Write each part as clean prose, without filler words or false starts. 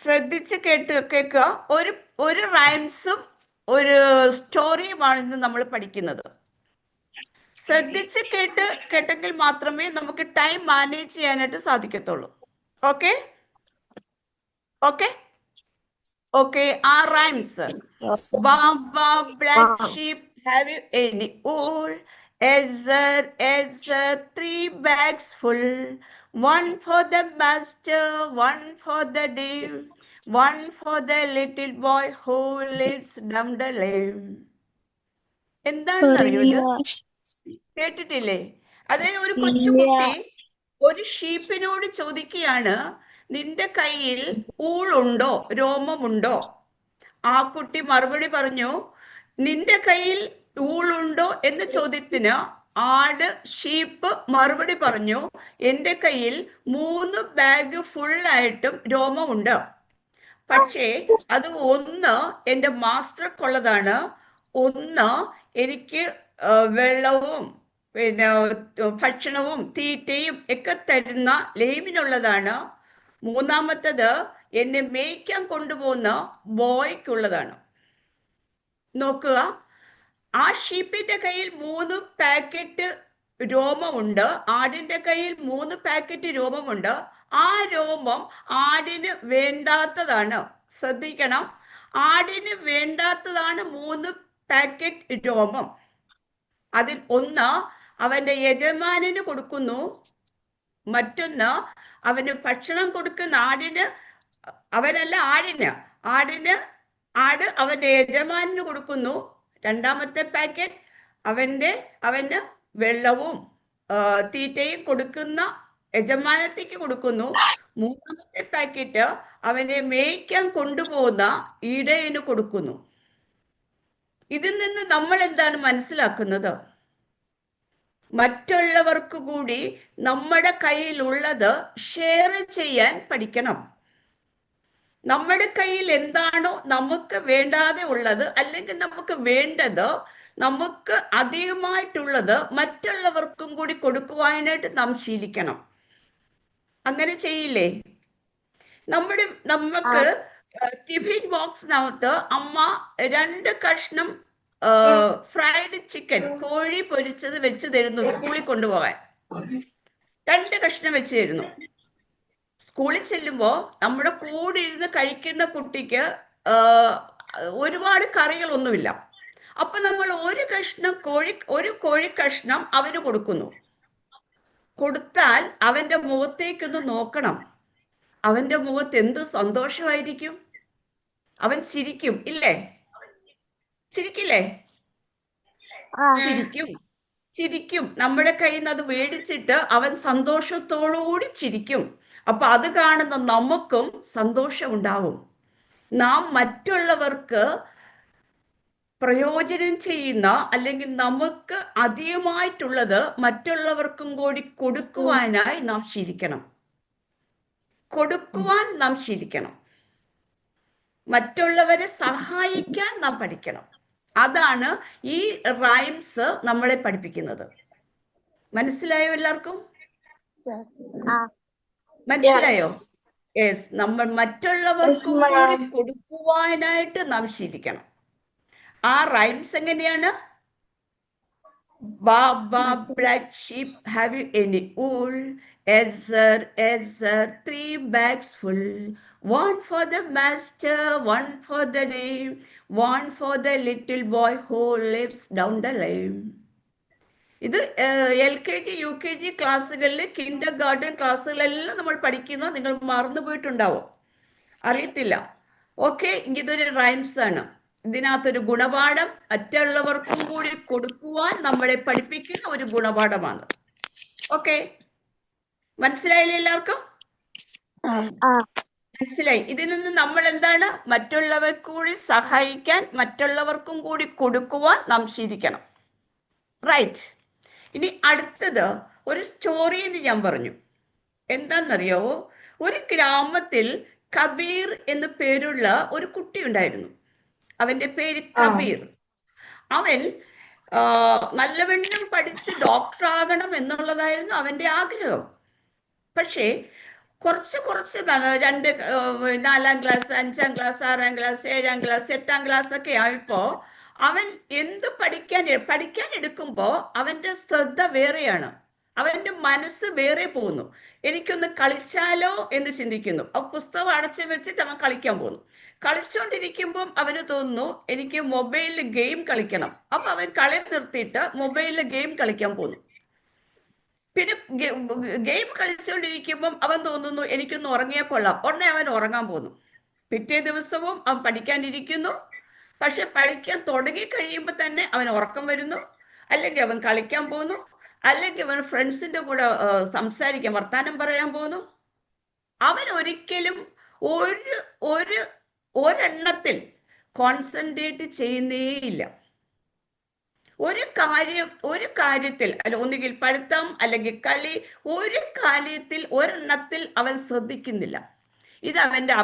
ശ്രദ്ധിച്ച് കേൾക്കുക. ഒരു റൈംസും ഒരു സ്റ്റോറിയുമാണ് ഇന്ന് നമ്മൾ പഠിക്കുന്നത്. ശ്രദ്ധിച്ച് കേട്ടെങ്കിൽ മാത്രമേ നമുക്ക് ടൈം മാനേജ് ചെയ്യാനായിട്ട് സാധിക്കത്തുള്ളൂ. Okay okay okay. ആ rhymes: black sheep, have you any wool? Ezer, 3 bags full. One for the master, one for the dame, one for the little boy who lives down the lane. എന്താണെന്നറിയോ ഇത്? കേട്ടിട്ടില്ലേ? അതായത് ഒരു കൊച്ചുകുട്ടി ഒരു ഷീപ്പിനോട് ചോദിക്കുകയാണ്, നിന്റെ കയ്യിൽ ഊളുണ്ടോ, രോമമുണ്ടോ? ആ കുട്ടി മറുപടി പറഞ്ഞു, നിന്റെ കയ്യിൽ ഊളുണ്ടോ എന്ന ചോദ്യത്തിന് ഷീപ്പ് മറുപടി പറഞ്ഞു, എൻ്റെ കയ്യിൽ 3 ബാഗ് ഫുള്ളായിട്ടും രോമമുണ്ട്. പക്ഷേ അത് ഒന്ന് എൻ്റെ മാസ്റ്റർക്കുള്ളതാണ്, ഒന്ന് എനിക്ക് വെള്ളവും പിന്നെ ഭക്ഷണവും തീറ്റയും ഒക്കെ തരുന്ന ലെയിമിനുള്ളതാണ്. മൂന്നാമത്തത് എന്നെ മേയ്ക്കാൻ കൊണ്ടുപോകുന്ന ബോയ്ക്കുള്ളതാണ്. നോക്കുക, ആ ഷീപ്പിന്റെ കയ്യിൽ 3 പാക്കറ്റ് രോമമുണ്ട്, ആടിന്റെ കയ്യിൽ 3 പാക്കറ്റ് രോമമുണ്ട്. ആ രോമം ആടിന് വേണ്ടാത്തതാണ്. ശ്രദ്ധിക്കണം, ആടിന് വേണ്ടാത്തതാണ് 3 പാക്കറ്റ് രോമം. അതിൽ ഒന്ന് അവന്റെ യജമാനന് കൊടുക്കുന്നു, മറ്റൊന്ന് അവന് ഭക്ഷണം കൊടുക്കുന്ന ആട് അവന്റെ യജമാനന് കൊടുക്കുന്നു. രണ്ടാമത്തെ പാക്കറ്റ് അവന് വെള്ളവും തീറ്റയും കൊടുക്കുന്ന യജമാനത്തേക്ക് കൊടുക്കുന്നു. മൂന്നാമത്തെ പാക്കറ്റ് അവനെ മേയ്ക്കാൻ കൊണ്ടുപോകുന്ന ഇടയന് കൊടുക്കുന്നു. ഇതിൽ നിന്ന് നമ്മൾ എന്താണ് മനസ്സിലാക്കുന്നത്? മറ്റുള്ളവർക്ക് കൂടി നമ്മുടെ കയ്യിലുള്ളത് ഷെയർ ചെയ്യാൻ പഠിക്കണം. നമ്മുടെ കയ്യിൽ എന്താണോ നമുക്ക് വേണ്ടാതെ ഉള്ളത്, അല്ലെങ്കിൽ നമുക്ക് വേണ്ടത്, നമുക്ക് അധികമായിട്ടുള്ളത് മറ്റുള്ളവർക്കും കൂടി കൊടുക്കുവാനായിട്ട് നാം ശീലിക്കണം. അങ്ങനെ ചെയ്യില്ലേ? നമുക്ക് ടിഫിൻ ബോക്സിനകത്ത് അമ്മ 2 കഷ്ണം ഫ്രൈഡ് ചിക്കൻ, കോഴി പൊരിച്ചത് വെച്ച് തരുന്നു സ്കൂളിൽ കൊണ്ടുപോകാൻ. 2 കഷ്ണം വെച്ച് തരുന്നു. സ്കൂളിൽ ചെല്ലുമ്പോ നമ്മുടെ കൂടെ ഇരുന്ന് കഴിക്കുന്ന കുട്ടിക്ക് ഒരുപാട് കറികളൊന്നുമില്ല. അപ്പൊ നമ്മൾ ഒരു കോഴി കഷ്ണം അവന് കൊടുക്കുന്നു. കൊടുത്താൽ അവന്റെ മുഖത്തേക്കൊന്ന് നോക്കണം. അവന്റെ മുഖത്ത് എന്ത് സന്തോഷമായിരിക്കും! അവൻ ചിരിക്കും, ഇല്ലേ? ചിരിക്കില്ലേ? ചിരിക്കും. നമ്മുടെ കയ്യിൽ നിന്ന് അത് മേടിച്ചിട്ട് അവൻ സന്തോഷത്തോടുകൂടി ചിരിക്കും. അപ്പൊ അത് കാണുന്ന നമുക്കും സന്തോഷം ഉണ്ടാവും. നാം മറ്റുള്ളവർക്ക് പ്രയോജനം ചെയ്യുന്ന, അല്ലെങ്കിൽ നമുക്ക് അധികമായിട്ടുള്ളത് മറ്റുള്ളവർക്കും കൂടി കൊടുക്കുവാനായി നാം ശീലിക്കണം. മറ്റുള്ളവരെ സഹായിക്കാൻ നാം പഠിക്കണം. അതാണ് ഈ റൈംസ് നമ്മളെ പഠിപ്പിക്കുന്നത്. മനസ്സിലായോ എല്ലാവർക്കും? മനസ്സിലായോ? യെസ്. നമ്മൾ മറ്റുള്ളവർക്കും കൂടി കൊടുക്കുവാനായിട്ട് നാം ശീലിക്കണം. ആ റൈംസ് എങ്ങനെയാണ്? Black sheep, have you any wool? Ezer, 3 bags full. One for the master, one for the dame, one for the little boy who lives down the lane. ഇത് LKG UKG ക്ലാസ്സുകളിൽ, Kinder garden ക്ലാസ്സുകളെല്ലാം നമ്മൾ പഠിക്കുന്ന, നിങ്ങൾ മറന്നുപോയിട്ടുണ്ടാവും, അറിയത്തില്ല. Okay, ഇതൊരു rhymes ആണ്. ഇതിനകത്തൊരു ഗുണപാഠം, മറ്റുള്ളവർക്കും കൂടി കൊടുക്കുവാൻ നമ്മളെ പഠിപ്പിക്കുന്ന ഒരു ഗുണപാഠമാണ്. ഓക്കെ, മനസ്സിലായില്ലേ എല്ലാവർക്കും? മനസ്സിലായി. ഇതിൽ നിന്ന് നമ്മൾ എന്താണ്? മറ്റുള്ളവർക്ക് കൂടി സഹായിക്കാൻ, മറ്റുള്ളവർക്കും കൂടി കൊടുക്കുവാൻ നാം ശീലിക്കണം. റൈറ്റ്. ഇനി അടുത്തത് ഒരു സ്റ്റോറി എന്ന് ഞാൻ പറഞ്ഞു. എന്താണെന്നറിയോ? ഒരു ഗ്രാമത്തിൽ കബീർ എന്നു പേരുള്ള ഒരു കുട്ടി ഉണ്ടായിരുന്നു. അവന്റെ പേര് കബീർ. അവൻ നല്ലവണ്ണം പഠിച്ച് ഡോക്ടർ ആകണം എന്നുള്ളതായിരുന്നു അവന്റെ ആഗ്രഹം. പക്ഷേ കുറച്ച് കുറച്ച് രണ്ട് 4-ാം class, 5-ാം class, 6-ാം class, 7-ാം class, 8-ാം class ഒക്കെ ആയപ്പോ അവൻ എന്ത് പഠിക്കാൻ എടുക്കുമ്പോ അവന്റെ ശ്രദ്ധ വേറെയാണ്, അവന്റെ മനസ്സ് വേറെ പോകുന്നു. എനിക്കൊന്ന് കളിച്ചാലോ എന്ന് ചിന്തിക്കുന്നു. അപ്പൊ പുസ്തകം അടച്ചു വെച്ചിട്ട് അവൻ കളിക്കാൻ പോകുന്നു. കളിച്ചോണ്ടിരിക്കുമ്പം അവന് തോന്നുന്നു എനിക്ക് മൊബൈലിൽ ഗെയിം കളിക്കണം. അപ്പൊ അവൻ കളി നിർത്തിയിട്ട് മൊബൈലിൽ ഗെയിം കളിക്കാൻ പോകുന്നു. പിന്നെ ഗെയിം കളിച്ചുകൊണ്ടിരിക്കുമ്പം അവൻ തോന്നുന്നു എനിക്കൊന്ന് ഉറങ്ങിയാൽ കൊള്ളാം, ഉടനെ അവൻ ഉറങ്ങാൻ പോന്നു. പിറ്റേ ദിവസവും അവൻ പഠിക്കാനിരിക്കുന്നു. പക്ഷെ പഠിക്കാൻ തുടങ്ങി കഴിയുമ്പോൾ തന്നെ അവൻ ഉറക്കം വരുന്നു, അല്ലെങ്കിൽ അവൻ കളിക്കാൻ പോകുന്നു, അല്ലെങ്കിൽ അവൻ ഫ്രണ്ട്സിന്റെ കൂടെ സംസാരിക്കാൻ, വർത്താനം പറയാൻ പോകുന്നു. അവൻ ഒരിക്കലും ഒരു ഒരു ഒരെണ്ണത്തിൽ കോൺസെൻട്രേറ്റ് ചെയ്യുന്നേയില്ല. ഒരു കാര്യത്തിൽ അല്ല, ഒന്നുകിൽ പഠിത്തം അല്ലെങ്കിൽ കളി, ഒരു കാര്യത്തിൽ ഒരെണ്ണത്തിൽ അവൻ ശ്രദ്ധിക്കുന്നില്ല. ഇത് അവന്റെ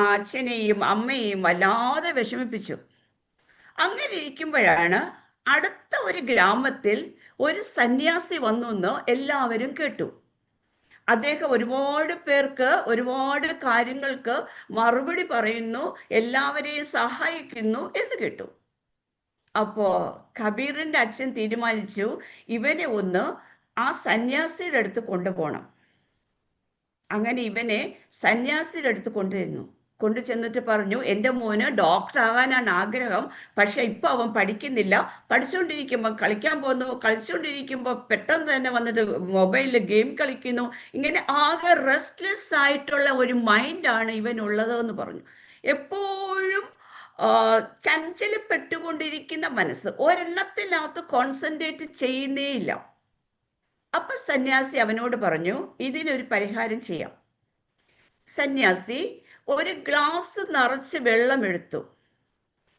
അച്ഛനെയും അമ്മയെയും വല്ലാതെ വിഷമിപ്പിച്ചു. അങ്ങനെ ഇരിക്കുമ്പോഴാണ് അടുത്ത ഒരു ഗ്രാമത്തിൽ ഒരു സന്യാസി വന്നു എന്ന് എല്ലാവരും കേട്ടു. അദ്ദേഹം ഒരുപാട് പേർക്ക് ഒരുപാട് കാര്യങ്ങൾക്ക് മറുപടി പറയുന്നു, എല്ലാവരെയും സഹായിക്കുന്നു എന്ന് കേട്ടു. അപ്പോ കബീറിന്റെ അച്ഛൻ തീരുമാനിച്ചു ഇവനെ ഒന്ന് ആ സന്യാസിയുടെ അടുത്ത് കൊണ്ടുപോകണം. അങ്ങനെ ഇവനെ സന്യാസിയുടെ അടുത്ത് കൊണ്ടു ചെന്നിട്ട് പറഞ്ഞു, എൻ്റെ മോന് ഡോക്ടർ ആകാനാണ് ആഗ്രഹം, പക്ഷെ ഇപ്പൊ അവൻ പഠിക്കുന്നില്ല. പഠിച്ചുകൊണ്ടിരിക്കുമ്പോൾ കളിക്കാൻ പോകുന്നു, കളിച്ചുകൊണ്ടിരിക്കുമ്പോൾ പെട്ടെന്ന് തന്നെ വന്നിട്ട് മൊബൈലിൽ ഗെയിം കളിക്കുന്നു. ഇങ്ങനെ ആകെ റെസ്റ്റ്ലെസ് ആയിട്ടുള്ള ഒരു മൈൻഡാണ് ഇവനുള്ളത് എന്ന് പറഞ്ഞു. എപ്പോഴും ചഞ്ചലപ്പെട്ടുകൊണ്ടിരിക്കുന്ന മനസ്സ്, ഒരെണ്ണത്തിനകത്ത് കോൺസെൻട്രേറ്റ് ചെയ്യുന്നേയില്ല. അപ്പൊ സന്യാസി അവനോട് പറഞ്ഞു, ഇതിനൊരു പരിഹാരം ചെയ്യാം. സന്യാസി ഒരു ഗ്ലാസ് നിറച്ച് വെള്ളം എടുത്തു.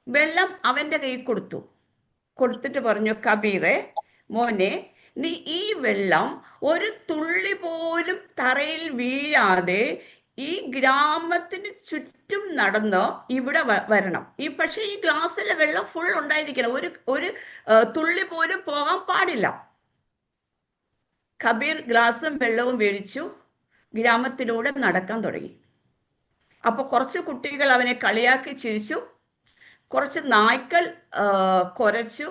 വെള്ളം അവന്റെ കയ്യിൽ കൊടുത്തിട്ട് പറഞ്ഞു, കബീറെ മോനെ, നീ ഈ വെള്ളം ഒരു തുള്ളി പോലും തറയിൽ വീഴാതെ ഈ ഗ്രാമത്തിന് ചുറ്റും നടന്ന് ഇവിടെ വരണം. പക്ഷെ ഈ ഗ്ലാസ്സിലെ വെള്ളം ഫുൾ ഉണ്ടായിരിക്കണം, ഒരു തുള്ളി പോലും പോകാൻ പാടില്ല. കബീർ ഗ്ലാസും വെള്ളവും മേടിച്ചു ഗ്രാമത്തിലൂടെ നടക്കാൻ തുടങ്ങി. അപ്പൊ കുറച്ച് കുട്ടികൾ അവനെ കളിയാക്കി ചിരിച്ചു, കുറച്ച് നായ്ക്കൾ കുരച്ചു,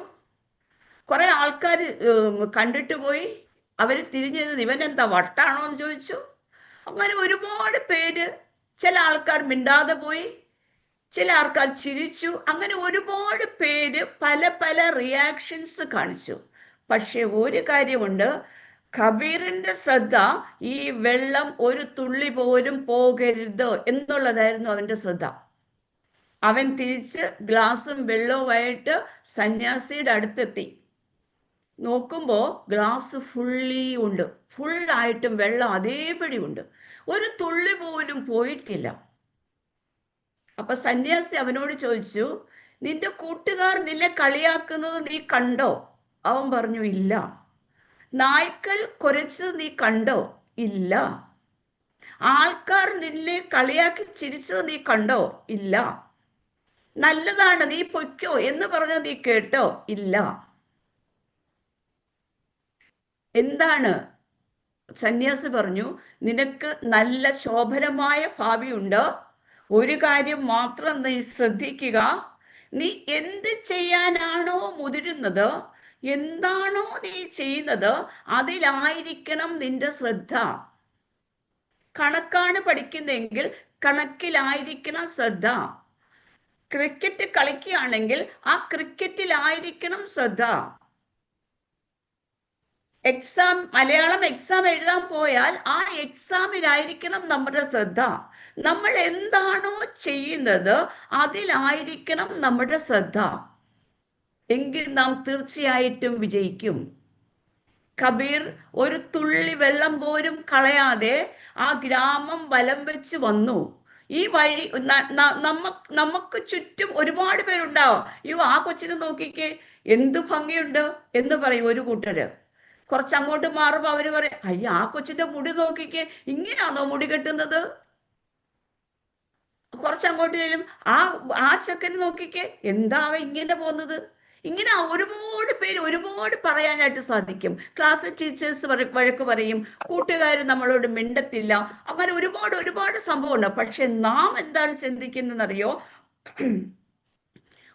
കുറെ ആൾക്കാർ കണ്ടിട്ട് പോയി. അവര് തിരിഞ്ഞത് ഇവനെന്താ വട്ടാണോ എന്ന് ചോദിച്ചു. അങ്ങനെ ഒരുപാട് പേര്, ചില ആൾക്കാർ മിണ്ടാതെ പോയി, ചില ആൾക്കാർ ചിരിച്ചു. അങ്ങനെ ഒരുപാട് പേര് പല പല റിയാക്ഷൻസ് കാണിച്ചു. പക്ഷെ ഒരു കാര്യമുണ്ട്, കബീറിന്റെ ശ്രദ്ധ ഈ വെള്ളം ഒരു തുള്ളി പോലും പോകരുത് എന്നുള്ളതായിരുന്നു അവന്റെ ശ്രദ്ധ. അവൻ തിരിച്ച് ഗ്ലാസും വെള്ളവുമായിട്ട് സന്യാസിയുടെ അടുത്തെത്തി. നോക്കുമ്പോൾ ഗ്ലാസ് ഫുള്ളായിട്ടും വെള്ളം അതേപടി ഉണ്ട്, ഒരു തുള്ളി പോലും പോയിട്ടില്ല. അപ്പൊ സന്യാസി അവനോട് ചോദിച്ചു, നിന്റെ കൂട്ടുകാർ നിന്നെ കളിയാക്കുന്നത് നീ കണ്ടോ? അവൻ പറഞ്ഞു, ഇല്ല. നായ്ക്കൾ കുരച്ചത് നീ കണ്ടോ? ഇല്ല. ആൾക്കാർ നിന്നെ കളിയാക്കി ചിരിച്ചത് നീ കണ്ടോ? ഇല്ല. നല്ലതാണ്, നീ പൊയ്ക്കോ എന്ന് പറഞ്ഞത് നീ കേട്ടോ? ഇല്ല. എന്താണ്? സന്യാസി പറഞ്ഞു, നിനക്ക് നല്ല ശോഭനമായ ഭാവിയുണ്ട്. ഒരു കാര്യം മാത്രം നീ ശ്രദ്ധിക്കുക, നീ എന്ത് ചെയ്യാനാണോ മുതിരുന്നത്, എന്താണോ നീ ചെയ്യുന്നത്, അതിലായിരിക്കണം നിന്റെ ശ്രദ്ധ. കണക്കാണ് പഠിക്കുന്നതെങ്കിൽ കണക്കിലായിരിക്കണം ശ്രദ്ധ. ക്രിക്കറ്റ് കളിക്കുകയാണെങ്കിൽ ആ ക്രിക്കറ്റിലായിരിക്കണം ശ്രദ്ധ. മലയാളം എക്സാം എഴുതാൻ പോയാൽ ആ എക്സാമിലായിരിക്കണം നമ്മുടെ ശ്രദ്ധ. നമ്മൾ എന്താണോ ചെയ്യുന്നത് അതിലായിരിക്കണം നമ്മുടെ ശ്രദ്ധ. എങ്കിൽ നാം തീർച്ചയായിട്ടും വിജയിക്കും. കബീർ ഒരു തുള്ളി വെള്ളം പോലും കളയാതെ ആ ഗ്രാമം വലം വെച്ച് വന്നു. ഈ വഴി നമുക്ക് ചുറ്റും ഒരുപാട് പേരുണ്ടാവും. ആ കൊച്ചിനെ നോക്കിക്കേ, എന്ത് ഭംഗിയുണ്ട് എന്ന് പറയും ഒരു കൂട്ടര്. കുറച്ചങ്ങോട്ട് മാറുമ്പോൾ അവര് പറയും, അയ്യ ആ കൊച്ചിന്റെ മുടി നോക്കിക്കേ, ഇങ്ങനെയാണോ മുടി കെട്ടുന്നത്? കുറച്ചങ്ങോട്ട് ചെല്ലും, ആ ചെക്കന് നോക്കിക്കേ, എന്താ അവ ഇങ്ങനെ പോകുന്നത്? ഇങ്ങനെ ഒരുപാട് പേര് ഒരുപാട് പറയാനായിട്ട് സാധിക്കും. ക്ലാസ് ടീച്ചേഴ്സ് വഴക്ക് പറയും, കൂട്ടുകാർ നമ്മളോട് മിണ്ടത്തില്ല, അങ്ങനെ ഒരുപാട് ഒരുപാട് സംഭവമുണ്ട്. പക്ഷെ നാം എന്താണ് ചിന്തിക്കുന്നതെന്നറിയോ?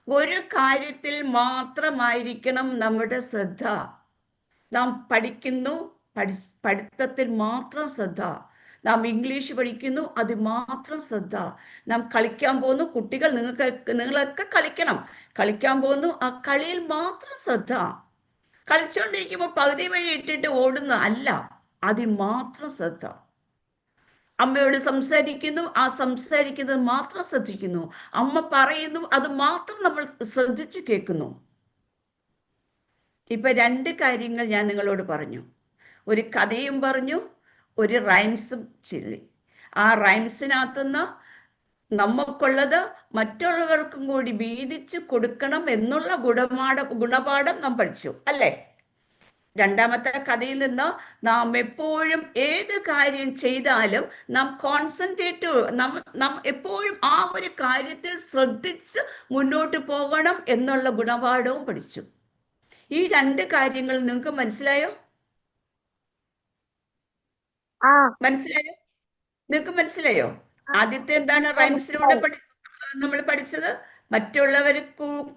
ഒരു കാര്യത്തിൽ മാത്രമായിരിക്കണം നമ്മുടെ ശ്രദ്ധ. നാം പഠിക്കുന്നു, പഠിത്തത്തിൽ മാത്രം ശ്രദ്ധ. നാം ഇംഗ്ലീഷ് പഠിക്കുന്നു, അത് മാത്രം ശ്രദ്ധ. നാം കളിക്കാൻ പോകുന്നു, കുട്ടികൾ നിങ്ങളൊക്കെ കളിക്കണം. കളിക്കാൻ പോകുന്നു, ആ കളിയിൽ മാത്രം ശ്രദ്ധ. കളിച്ചോണ്ടിരിക്കുമ്പോൾ പകുതി വഴി ഇട്ടിട്ട് ഓടുന്ന അല്ല, അതിൽ മാത്രം ശ്രദ്ധ. അമ്മയോട് സംസാരിക്കുന്നു, ആ സംസാരിക്കുന്നത് മാത്രം ശ്രദ്ധിക്കുന്നു. അമ്മ പറയുന്നു, അത് മാത്രം നമ്മൾ ശ്രദ്ധിച്ച് കേൾക്കുന്നു. ഇപ്പൊ രണ്ട് കാര്യങ്ങൾ ഞാൻ നിങ്ങളോട് പറഞ്ഞു. ഒരു കഥയും പറഞ്ഞു, ഒരു റൈംസും ചൊല്ലി. ആ റൈംസിനകത്തുനിന്ന് നമുക്കുള്ളത് മറ്റുള്ളവർക്കും കൂടി വീതിച്ച് കൊടുക്കണം എന്നുള്ള ഗുണപാഠം നാം പഠിച്ചു അല്ലേ? രണ്ടാമത്തെ കഥയിൽ നിന്ന് നാം എപ്പോഴും ഏത് കാര്യം ചെയ്താലും നാം കോൺസെൻട്രേറ്റ്, നാം എപ്പോഴും ആ ഒരു കാര്യത്തിൽ ശ്രദ്ധിച്ച് മുന്നോട്ട് പോകണം എന്നുള്ള ഗുണപാഠവും പഠിച്ചു. ഈ രണ്ട് കാര്യങ്ങൾ നിങ്ങൾക്ക് മനസ്സിലായോ? മനസ്സിലായോ? നിങ്ങൾക്ക് മനസ്സിലായോ? ആദ്യത്തെ എന്താണ് റൈംസിലൂടെ നമ്മൾ പഠിച്ചത്? മറ്റുള്ളവരെ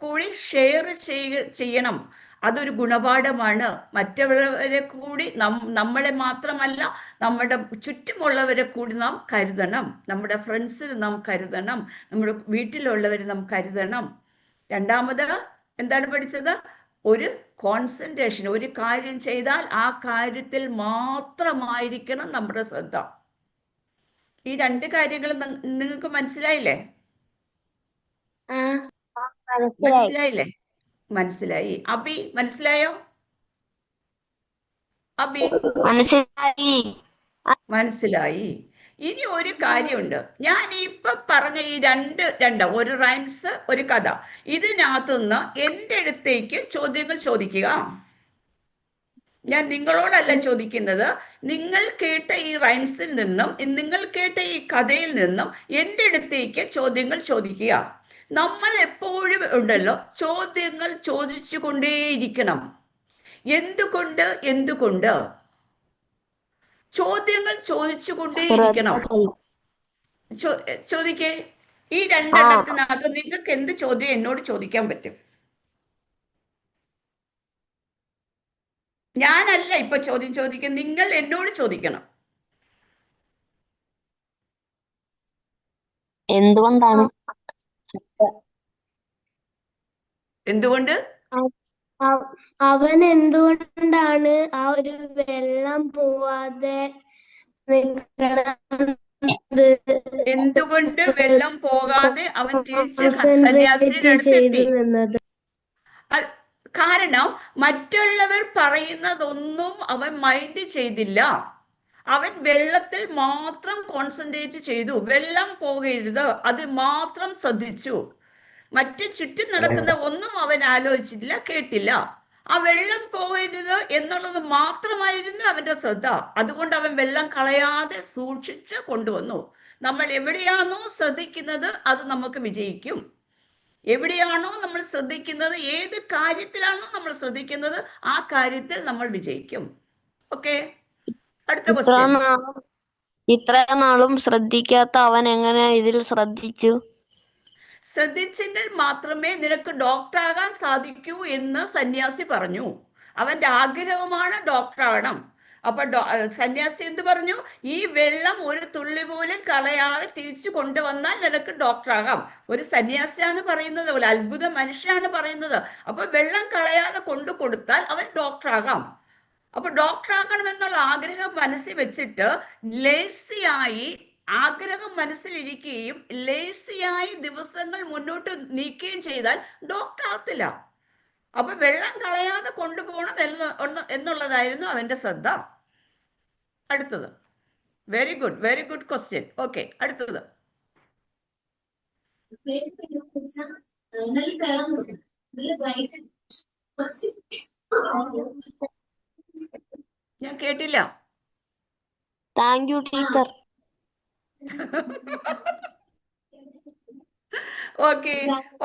കൂടി ഷെയർ ചെയ്യണം. അതൊരു ഗുണപാഠമാണ്. മറ്റുള്ളവരെ കൂടി നമ്മളെ മാത്രമല്ല, നമ്മുടെ ചുറ്റുമുള്ളവരെ കൂടി നാം കരുതണം. നമ്മുടെ ഫ്രണ്ട്സിന് നാം കരുതണം, നമ്മുടെ വീട്ടിലുള്ളവരെ നാം കരുതണം. രണ്ടാമത് എന്താണ് പഠിച്ചത്? ഒരു കോൺസെൻട്രേഷൻ. ഒരു കാര്യം ചെയ്താൽ ആ കാര്യത്തിൽ മാത്രമായിരിക്കണം നമ്മുടെ ശ്രദ്ധ. ഈ രണ്ട് കാര്യങ്ങളും നിങ്ങൾക്ക് മനസ്സിലായില്ലേ? മനസ്സിലായില്ലേ? മനസ്സിലായി. അബി മനസ്സിലായോ? അബി മനസ്സിലായി. ഇനി ഒരു കാര്യമുണ്ട്. ഞാൻ ഇപ്പൊ പറഞ്ഞ ഈ രണ്ട് ഒരു റൈംസ്, ഒരു കഥ, ഇതിനകത്തുനിന്ന് എൻ്റെ അടുത്തേക്ക് ചോദ്യങ്ങൾ ചോദിക്കുക. ഞാൻ നിങ്ങളോടല്ല ചോദിക്കുന്നത്. നിങ്ങൾ കേട്ട ഈ റൈംസിൽ നിന്നും, നിങ്ങൾ കേട്ട ഈ കഥയിൽ നിന്നും എൻ്റെ അടുത്തേക്ക് ചോദ്യങ്ങൾ ചോദിക്കുക. നമ്മൾ എപ്പോഴും ഉണ്ടല്ലോ ചോദ്യങ്ങൾ ചോദിച്ചു കൊണ്ടേയിരിക്കണം. എന്തുകൊണ്ട് ചോദ്യങ്ങൾ ചോദിച്ചു കൊണ്ടേയിരിക്കണം. ചോദിക്കേ. ഈ രണ്ടെണ്ണത്തിനകത്ത് നിങ്ങൾക്ക് എന്ത് ചോദ്യം എന്നോട് ചോദിക്കാൻ പറ്റും? ഞാനല്ല ഇപ്പൊ ചോദ്യം ചോദിക്കാൻ, നിങ്ങൾ എന്നോട് ചോദിക്കണം. എന്തുകൊണ്ട് അവൻ എന്തുകൊണ്ടാണ് ആ ഒരു വെള്ളം പോവാതെ എന്തുകൊണ്ട് വെള്ളം പോകാതെ അവൻ തിരിച്ച് സന്യാസിയുടെ അടുത്തെത്തി? കാരണം മറ്റുള്ളവർ പറയുന്നതൊന്നും അവൻ മൈൻഡ് ചെയ്തില്ല. അവൻ വെള്ളത്തിൽ മാത്രം കോൺസെൻട്രേറ്റ് ചെയ്തു. വെള്ളം പോകരുത്, അത് മാത്രം ശ്രദ്ധിച്ചു. മറ്റു ചുറ്റും നടക്കുന്ന ഒന്നും അവൻ ആലോചിച്ചില്ല, കേട്ടില്ല. ആ വെള്ളം പോകരുത് എന്നുള്ളത് മാത്രമായിരുന്നു അവന്റെ ശ്രദ്ധ. അതുകൊണ്ട് അവൻ വെള്ളം കളയാതെ സൂക്ഷിച്ച് കൊണ്ടുവന്നു. നമ്മൾ എവിടെയാണോ ശ്രദ്ധിക്കുന്നത് അത് നമുക്ക് വിജയിക്കും. എവിടെയാണോ നമ്മൾ ശ്രദ്ധിക്കുന്നത്, ഏത് കാര്യത്തിലാണോ നമ്മൾ ശ്രദ്ധിക്കുന്നത്, ആ കാര്യത്തിൽ നമ്മൾ വിജയിക്കും. ഓക്കെ, അടുത്ത ക്വസ്റ്റ്യൻ. ഇത്ര നാളും ശ്രദ്ധിക്കാത്ത അവൻ എങ്ങനെ ഇതിൽ ശ്രദ്ധിച്ചു? ശ്രദ്ധിച്ചെങ്കിൽ മാത്രമേ നിനക്ക് ഡോക്ടറാകാൻ സാധിക്കൂ എന്ന് സന്യാസി പറഞ്ഞു. അവന്റെ ആഗ്രഹമാണ് ഡോക്ടറാകണം. അപ്പൊ സന്യാസി എന്ത് പറഞ്ഞു? ഈ വെള്ളം ഒരു തുള്ളി പോലും കളയാതെ തിരിച്ചു കൊണ്ടുവന്നാൽ നിനക്ക് ഡോക്ടറാകാം. ഒരു സന്യാസിയാണ് പറയുന്നത്, ഒരു അത്ഭുത മനുഷ്യനാണ് പറയുന്നത്. അപ്പൊ വെള്ളം കളയാതെ കൊണ്ടു കൊടുത്താൽ അവൻ ഡോക്ടറാകാം. അപ്പൊ ഡോക്ടറാകണം എന്നുള്ള ആഗ്രഹം മനസ്സിൽ വെച്ചിട്ട് ലേസിയായി, ആഗ്രഹം മനസ്സിലിരിക്കുകയും ലേസിയായി ദിവസങ്ങൾ മുന്നോട്ട് നീക്കുകയും ചെയ്താൽ ഡോക്ടർ ആകത്തില്ല. അപ്പൊ വെള്ളം കളയാതെ കൊണ്ടുപോകണം എന്നുള്ളതായിരുന്നു അവന്റെ ശ്രദ്ധ. അടുത്തത്. Very good question. ഓക്കെ, അടുത്തത്. ഞാൻ കേട്ടില്ല. Thank you teacher. Okay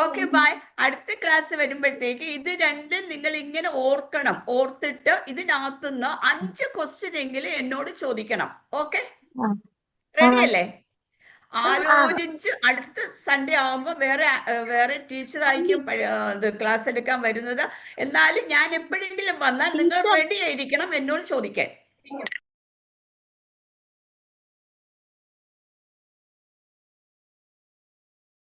okay bye. അടുത്ത ക്ലാസ് വരുമ്പോഴത്തേക്ക് ഇത് രണ്ടും നിങ്ങൾ ഇങ്ങനെ ഓർക്കണം. ഓർത്തിട്ട് ഇതിനകത്തുനിന്ന് 5 ക്വസ്റ്റ്യൻ എങ്കിലും എന്നോട് ചോദിക്കണം. ഓക്കെ, റെഡി അല്ലേ? ആലോചിച്ച് അടുത്ത സൺഡേ ആവുമ്പോൾ വേറെ ടീച്ചറായിരിക്കും ക്ലാസ് എടുക്കാൻ വരുന്നത്. എന്നാലും ഞാൻ എപ്പോഴെങ്കിലും വന്നാൽ നിങ്ങൾ റെഡി ആയിരിക്കണം എന്നോട് ചോദിക്കാൻ.